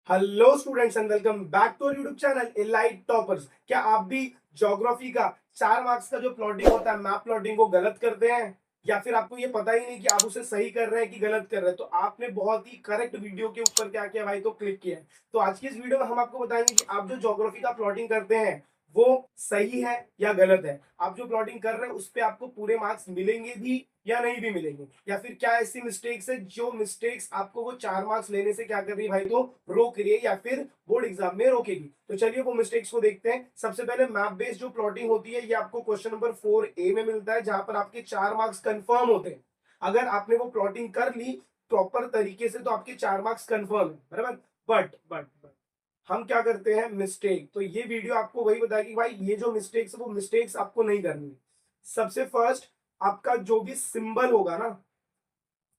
Hello students and welcome back to YouTube channel elite toppers. क्या आप भी geography का 4 मार्क्स का जो प्लॉटिंग होता है मैप प्लॉटिंग को गलत करते हैं, या फिर आपको ये पता ही नहीं कि आप उसे सही कर रहे हैं कि गलत कर रहे हैं? तो आपने बहुत ही करेक्ट वीडियो के ऊपर क्या किया भाई, तो क्लिक किया है। तो आज की इस वीडियो में हम आपको बताएंगे कि आप जो ज्योग्राफी का प्लॉटिंग करते हैं वो सही है या गलत है। आप जो प्लॉटिंग कर रहे हैं उस पर आपको पूरे मार्क्स मिलेंगे भी या नहीं भी मिलेंगे, या फिर क्या ऐसी मिस्टेक्स है जो मिस्टेक्स आपको वो 4 मार्क्स लेने से क्या कर रही है भाई, तो रोक रही है या फिर बोर्ड एग्जाम में रोकेगी। तो चलिए वो मिस्टेक्स को देखते हैं। सबसे पहले मैप बेस्ड जो प्लॉटिंग होती है ये आपको क्वेश्चन नंबर 4A में मिलता है, जहां पर आपके 4 मार्क्स कंफर्म होते हैं। अगर आपने वो प्लॉटिंग कर ली प्रॉपर तरीके से तो आपके 4 मार्क्स कंफर्म है, बराबर। बट हम क्या करते हैं, मिस्टेक। तो ये वीडियो आपको वही बताएगी भाई, ये जो मिस्टेक्स है वो मिस्टेक्स आपको नहीं करनी है। सबसे फर्स्ट, आपका जो भी सिंबल होगा ना,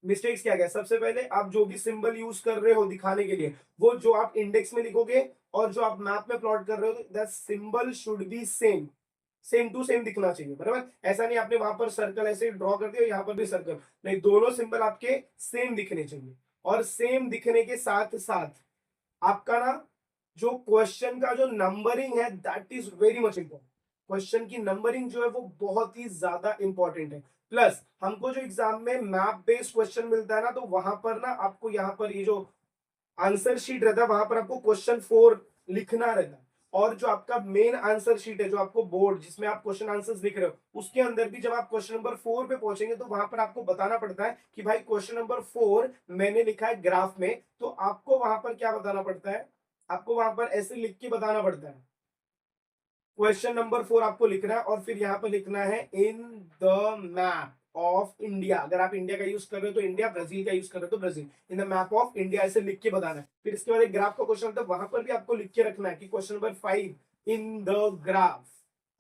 मिस्टेक्स क्या क्या, सबसे पहले आप जो भी सिंबल यूज कर रहे हो दिखाने के लिए, वो जो आप इंडेक्स में लिखोगे और जो आप मैप में प्लॉट कर रहे हो, the symbol should be same, same to same दिखना चाहिए, बराबर। ऐसा नहीं आपने वहां पर सर्कल ऐसे ड्रॉ कर दिया, यहाँ पर भी सर्कल नहीं, दोनों सिंबल आपके सेम दिखने चाहिए। और सेम दिखने के साथ साथ आपका ना जो क्वेश्चन का जो नंबरिंग है that is very much important. Question की नंबरिंग जो है वो बहुत ही ज्यादा इंपॉर्टेंट है। प्लस हमको जो एग्जाम में मैप बेस्ड क्वेश्चन मिलता है ना, तो वहां पर ना आपको यहाँ पर ये जो आंसर शीट रहता है वहां पर आपको क्वेश्चन 4 लिखना रहता है। और जो आपका मेन आंसर शीट है, जो आपको बोर्ड जिसमें आप क्वेश्चन आंसर्स लिख रहे हो, उसके अंदर भी जब आप क्वेश्चन नंबर 4 पे पहुंचेंगे तो वहां पर आपको बताना पड़ता है कि भाई क्वेश्चन नंबर 4 मैंने लिखा है ग्राफ में, तो आपको वहां पर क्या बताना पड़ता है, आपको वहां पर ऐसे लिख के बताना पड़ता है। क्वेश्चन नंबर 4 आपको लिखना है और फिर यहाँ पर लिखना है in the map of India. अगर आप इंडिया का यूज कर रहे हो तो इंडिया, ब्राजील का यूज कर रहे हो तो Brazil, in the map of India ऐसे लिख के बताना है। फिर इसके बाद एक ग्राफ का क्वेश्चन होता है, वहां पर भी आपको लिख के रखना है कि question number 5 in the graph.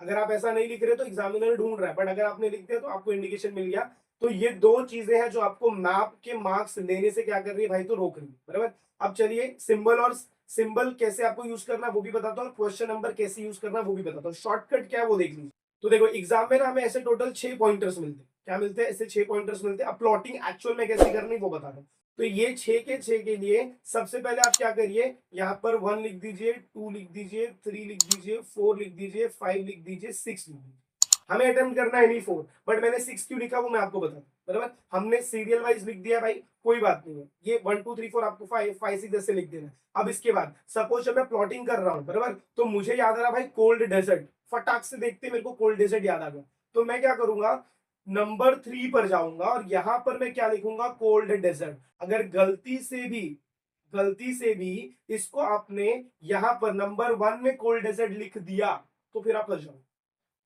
अगर आप ऐसा नहीं लिख रहे तो एग्जामिनर ढूंढ रहा है, बट अगर आपने लिख दिया तो आपको इंडिकेशन मिल गया। तो ये दो चीजें हैं जो आपको मैप के मार्क्स लेने से क्या कर रही है भाई, तो रोक रही है, बराबर। अब चलिए सिंबल और सिंबल कैसे आपको यूज करना है वो भी बताता हूँ, क्वेश्चन नंबर कैसे यूज करना है वो भी बताता हूँ। शॉर्टकट क्या है वो देख लीजिए। तो देखो एग्जाम में ना हमें ऐसे टोटल 6 पॉइंटर्स मिलते हैं। क्या मिलते हैं? ऐसे 6 पॉइंटर्स मिलते हैं। अब प्लॉटिंग एक्चुअल में कैसे करनी वो बता दो। तो ये 6 के 6 के लिए सबसे पहले आप क्या करिए, यहाँ पर 1 लिख दीजिए, 2 लिख दीजिए, 3 लिख दीजिए, 4 लिख दीजिए, 5 लिख दीजिए, 6 लिख दीजिए। हमें अटेम्प्ट करना है नहीं 4, बट मैंने 6 क्यों लिखा वो मैं आपको बता दूं, बराबर। हमने सीरियल वाइज लिख दिया भाई, कोई बात नहीं है। ये 1 2 3 4 आपको 5 5 6 जैसे लिख देना। अब इसके बाद सपोज जब मैं प्लॉटिंग कर रहा हूँ, बराबर, तो मुझे याद आ रहा भाई कोल्ड डेजर्ट, फटाक से देखते मेरे को कोल्ड डेजर्ट याद आ गया। तो मैं क्या करूंगा, नंबर 3 पर जाऊंगा और यहां पर मैं क्या लिखूंगा, कोल्ड डेजर्ट। अगर गलती से भी इसको आपने यहां पर नंबर 1 में कोल्ड डेजर्ट लिख दिया तो फिर आप फंस जाओ।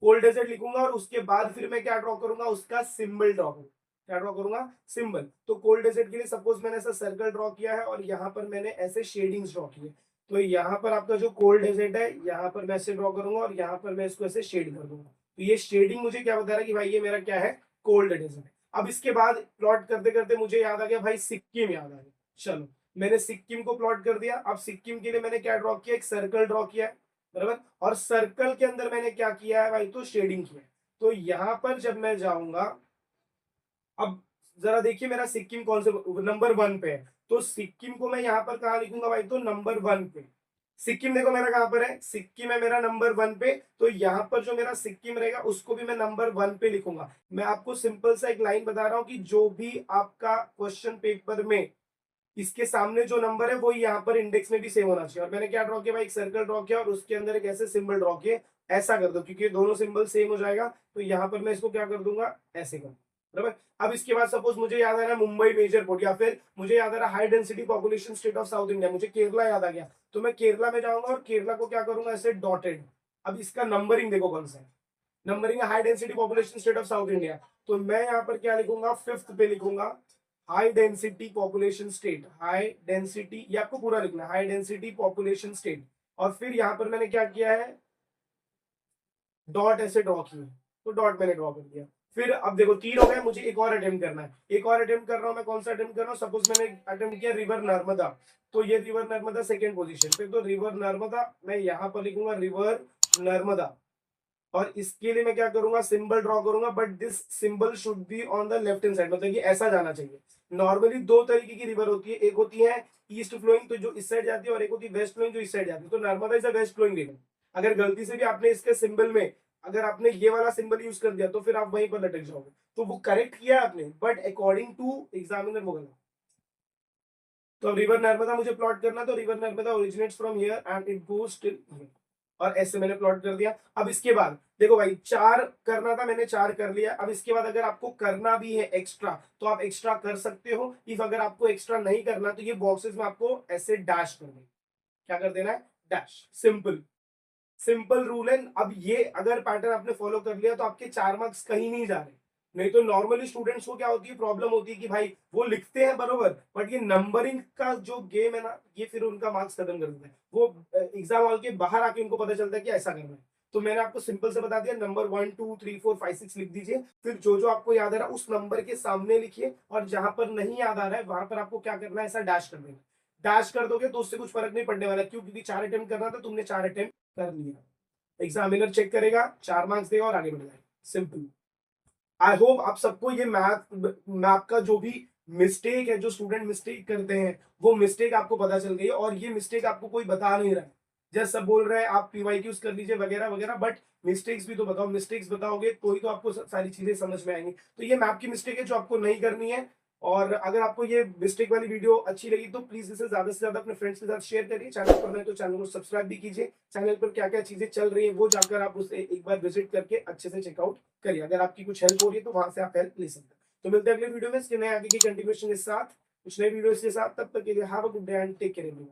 कोल्ड डेजर्ट लिखूंगा और उसके बाद फिर मैं क्या ड्रॉ करूंगा, उसका सिंबल ड्रॉ करूंगा। क्या ड्रॉ करूंगा, सिंबल। तो कोल्ड डेजर्ट के लिए सपोज मैंने ऐसा सर्कल ड्रॉ किया है और यहाँ पर मैंने ऐसे शेडिंग्स ड्रॉ किए। तो यहाँ पर आपका जो कोल्ड डेजर्ट है यहाँ पर मैं ऐसे ड्रॉ करूंगा और यहाँ पर मैं इसको ऐसे शेड कर दूंगा। तो ये शेडिंग मुझे क्या बता रहा है कि भाई ये मेरा क्या है, कोल्ड डेजर्ट। अब इसके बाद प्लॉट करते करते मुझे याद आ गया भाई, सिक्किम याद आ गया। चलो मैंने सिक्किम को प्लॉट कर दिया। अब सिक्किम के लिए मैंने क्या ड्रॉ किया, एक सर्कल ड्रॉ किया है, बराबर। और सर्कल के अंदर मैंने क्या किया है भाई, तो शेडिंग किया है। तो यहां पर जब मैं जाऊंगा, अब जरा देखिए मेरा सिक्किम कौन से नंबर 1 पे है, तो सिक्किम को मैं यहां पर कहा लिखूंगा भाई, तो नंबर 1 पे। सिक्किम देखो मेरा कहां पर है, सिक्किम है मेरा नंबर 1 पे। तो यहां पर जो मेरा सिक्किम रहेगा उसको भी मैं नंबर 1 पे लिखूंगा। मैं आपको सिंपल सा एक लाइन बता रहा हूं कि जो भी आपका क्वेश्चन पेपर में इसके सामने जो नंबर है वो यहाँ पर इंडेक्स में भी सेम होना चाहिए। और मैंने क्या ड्रॉ किया भाई, एक सर्कल ड्रॉ किया और उसके अंदर एक ऐसे सिंबल ड्रॉ किए। ऐसा कर दो क्योंकि दोनों सिंबल सेम हो जाएगा। तो यहाँ पर मैं इसको क्या कर दूंगा, ऐसे कर, बराबर। अब इसके बाद सपोज मुझे याद आ रहा है मुंबई मेजर पोर्ट, या फिर मुझे याद आ रहा है high density population state of south India, मुझे केरला याद आ गया। तो मैं केरला में जाऊंगा और केरला को क्या करूंगा, ऐसे डॉटेड। अब इसका नंबरिंग देखो कौन सा है, नंबरिंग है high density population state of south India. तो मैं यहाँ पर क्या लिखूंगा, 5th पे लिखूंगा high density population state. High density, ये आपको पूरा लिखना है, हाई डेंसिटी पॉपुलेशन स्टेट। और फिर यहां पर मैंने क्या किया है, डॉट ऐसे ड्रॉ किया। तो डॉट मैंने ड्रॉ कर दिया। फिर अब देखो 3 हो गए, मुझे एक और अटेम्प्ट करना है। एक और अटेम्प्ट कर रहा हूं मैं, कौन सा अटेम्प्ट कर रहा हूँ, सपोज मैंने अटेम्प्ट किया रिवर नर्मदा। तो ये रिवर नर्मदा सेकेंड पोजीशन पे, तो रिवर नर्मदा मैं यहां पर लिखूंगा रिवर नर्मदा। और इसके लिए मैं क्या करूंगा, सिंबल ड्रॉ करूंगा, but this symbol should be on the left hand side, मतलब कि ऐसा जाना चाहिए। नॉर्मली दो तरीके की रिवर होती है, एक होती है ईस्ट फ्लोइंग तो जो इस साइड जाती है, और एक होती है वेस्ट फ्लोइंग जो इस साइड जाती है। तो Narmada is a west flowing river. अगर गलती से भी आपने इसके सिंबल में अगर आपने ये वाला सिंबल यूज कर दिया तो फिर आप वहीं पर लटक जाओगे। तो वो करेक्ट किया है आपने, बट अकॉर्डिंग टू एग्जामिनर वो गलत। तो अब रिवर नर्मदा मुझे प्लॉट करना, तो river Narmada originates from here and it goes till here, और ऐसे मैंने प्लॉट कर दिया। अब इसके बाद देखो भाई, 4 करना था, मैंने 4 कर लिया। अब इसके बाद अगर आपको करना भी है एक्स्ट्रा तो आप एक्स्ट्रा कर सकते हो। इफ अगर आपको एक्स्ट्रा नहीं करना तो ये बॉक्सेस में आपको ऐसे डैश कर देना। क्या कर देना है? डैश। सिंपल सिंपल रूल है। अब ये अगर पैटर्न आपने फॉलो कर लिया तो आपके 4 मार्क्स कहीं नहीं जा रहे। नहीं तो नॉर्मली स्टूडेंट्स को क्या होती है, प्रॉब्लम होती है कि भाई वो लिखते हैं बरोबर, बट ये नंबरिंग का जो गेम है ना, ये फिर उनका मार्क्स खत्म कर देता है। वो एग्जाम हॉल के बाहर आके उनको पता चलता है कि ऐसा करना है। तो मैंने आपको सिंपल से बता दिया, नंबर 1 2 3 4 5 6 लिख दीजिए। फिर जो जो आपको याद आ रहा है उस नंबर के सामने लिखिए, और जहां पर नहीं याद आ रहा है वहां पर आपको क्या करना है, ऐसा डैश कर देना। डैश कर दोगे तो उससे कुछ फर्क नहीं पड़ने वाला, क्यों? क्योंकि 4 अटेम्प्ट करना था, तुमने 4 अटेम्प्ट कर लिया। एग्जामिनर चेक करेगा, 4 मार्क्स देगा और आगे बढ़ जाएगा। सिंपल। आई होप आप सबको ये मैथ का जो भी मिस्टेक है, जो स्टूडेंट मिस्टेक करते हैं, वो मिस्टेक आपको पता चल गई है। और ये मिस्टेक आपको कोई बता नहीं रहा है। जैसे सब बोल रहे हैं आप पीवाईक्यूज कर लीजिए वगैरह वगैरह, बट मिस्टेक्स भी तो बताओ। मिस्टेक्स बताओगे तो ही तो आपको सारी चीजें समझ में आएंगी। तो ये मैप की मिस्टेक है जो आपको नहीं करनी है। और अगर आपको ये मिस्टेक वाली वीडियो अच्छी लगी तो प्लीज इसे ज्यादा से ज्यादा अपने फ्रेंड्स के साथ शेयर करिए। चैनल पर नए तो चैनल को सब्सक्राइब भी कीजिए। चैनल पर क्या क्या चीजें चल रही है वो जाकर आप उसे एक बार विजिट करके अच्छे से चेकआउट करिए। अगर आपकी कुछ हेल्प हो रही है तो वहां से आप हेल्प ले सकते हैं। तो मिलते हैं अगले वीडियो में इसके नए आगे की कंटिन्यूएशन के साथ, कुछ नए वीडियोस के साथ। तब तक के लिए have a good day and take care everyone.